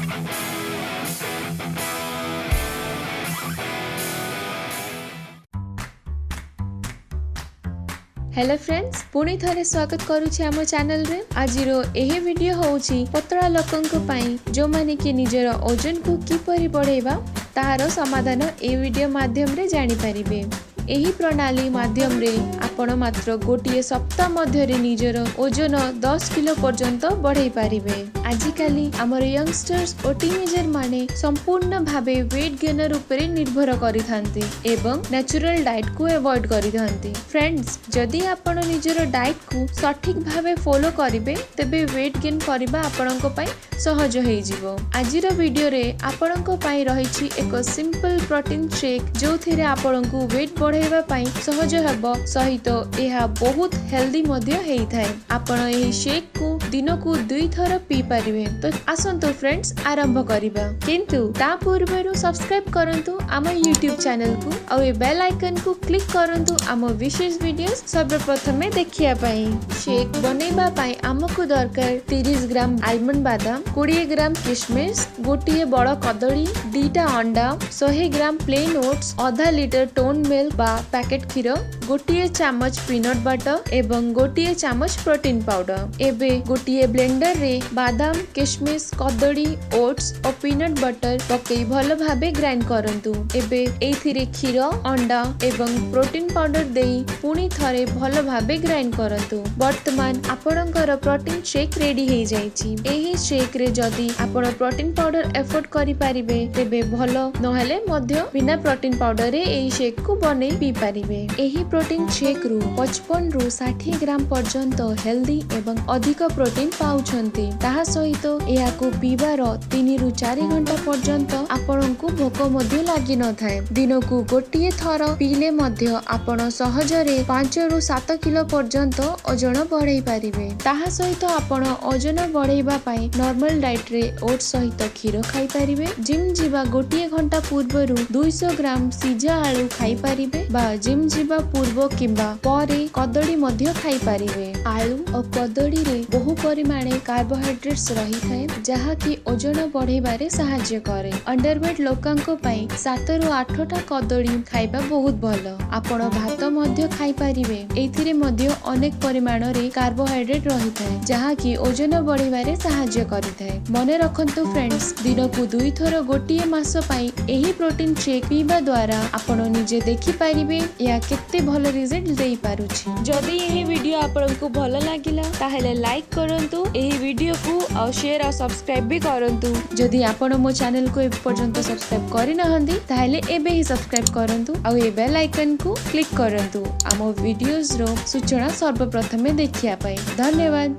Hello friends, पुणी थरे स्वागत करुछि आम चैनल रे। आजिरो एही वीडियो होउछि पतला लोकंक पई जो माने कि निजर ओजन को किपरि बढ़ेबा तार समाधान ए वीडियो माध्यम रे जानि परिबे। एही प्रणाली माध्यम रे आपण मात्र गोटिए सप्ताह मध्य रे निजर ओजन 10 किलो पर्यंत बढ़ाई पारिबे। आजिकाली आमर यंगस्टर्स और टीनेजर माने संपूर्ण भावे वेट गेनर उपरे निर्भर करिथांती एवं नेचुरल डाइट को अवॉइड करिथांती। फ्रेंड्स, जदि आपण निजर डाइट को सठिक भावे फॉलो करिवे तेबे वेट गेन करबा आपणको पई सहज होई जिवो। आजिर वीडियो रे आपणको पई रहिछि एक सिंपल प्रोटीन शेक जो थिरे आपणको वेट बढ़ाइबा पई सहज हेबो सहित एहा बहुत हेल्दी मध्य हेई थाए। आपण एही शेक को दिन को 2 थर पी परिबे। तो आसंतो फ्रेंड्स आरंभ करिबा, किंतु ता पूर्वरु सब्सक्राइब करंतु आम YouTube चैनल को और ए बेल आइकन को क्लिक करंतु आम विशेष वीडियोस सर्वप्रथम देखिया पई। शेक बनेबा पई हमकु दरकार 30 ग्राम आलमंड बादाम, 20 ग्राम किशमिश, गोटिए बड़ कदली, 2टा अंडा, 100 ग्राम प्लेन ओट्स, आधा लीटर टोन मिल्क बा पैकेट क्षीर, गोटिए चामच पीनट बटर एवं गोटिए चामच प्रोटीन पाउडर। एबे गोटिए ब्लेंडर रे बादाम, किशमिश, कदली, ओट्स और पीनट बटर पकई भल भाबे ग्राइंड करंतु। एबे एथिरे क्षीर, अंडा एवं प्रोटीन पाउडर देई पुणी थरे भल भाबे ग्राइंड करंतु। वर्तमान आपणकर प्रोटीन शेक रेडी हे जाईची। एही शेक रे जदी आपण प्रोटीन पाउडर एफोर्ड करि पारिबे तेबे भलो, नहले मध्य बिना प्रोटीन पाउडर रे एही शेक को बनै पी पारिबे। एही प्रोटीन शेक रु 55 रु 60 ग्राम पर्यंत हेल्दी एवं अधिक प्रोटीन पाउछंती। ताहा सहित एहाको पीबार 3 रु 4 घंटा पर्यंत आपणको भोक मध्य लागि न थाए। दिनकु गोटिए थर पीले मध्य आपण सहजरे 5 रु 7 किलो पर्यंत ओजन बढ़ाई पारिबे। ताहा सहित आपण ओजन बढ़ाइबा पई नॉर्मल डाइट रे ओट्स सहित क्षीर खाई पारिबे। जिम जीवा गोटिए घंटा पूर्वरु 200 ग्राम सिझा आलू खाई पारिबे बा जिम जीवा पूर्व किंबा परे कदली मध्य खाई पारिबे। आलू और कदली रे बहु परिमाणे कार्बोहाइड्रेट्स रही थाए जहा कि ओजन बढ़ाइबारे सहाय्य करे। अंडरवेट लोकांको पई 7 रु 8 टा कदली खाइबा बहुत भलो। आपण भात मध्य खाई पारिबे। एथिरे मध्य अनेक परिमाण रे कार्बोहाइड्रेट रही थाए जहा कि ओजन बढ़ाइबारे सहाय्य करिथाए। मने रखंतु फ्रेंड्स, दिनकु 2 थर गोटिए मास पई एही प्रोटीन शेक पीबा द्वारा आपण निजे देखि पारिबे या केते भलो रिजल्ट देई पारुछि। जदि एही वीडियो आपनकु भलो लागिला ताहेले लाइक करंतु, एही वीडियो को और शेयर और सब्सक्राइब भी करंतु। जदि आपण मो चैनल को ए पर्यंत सब्सक्राइब करि नहंदी ताहेले एबे ही सब्सक्राइब करंतु और ए बेल आइकन को क्लिक करंतु आम वीडियोस रो सूचना सर्वप्रथमे देखिया पाए। धन्यवाद।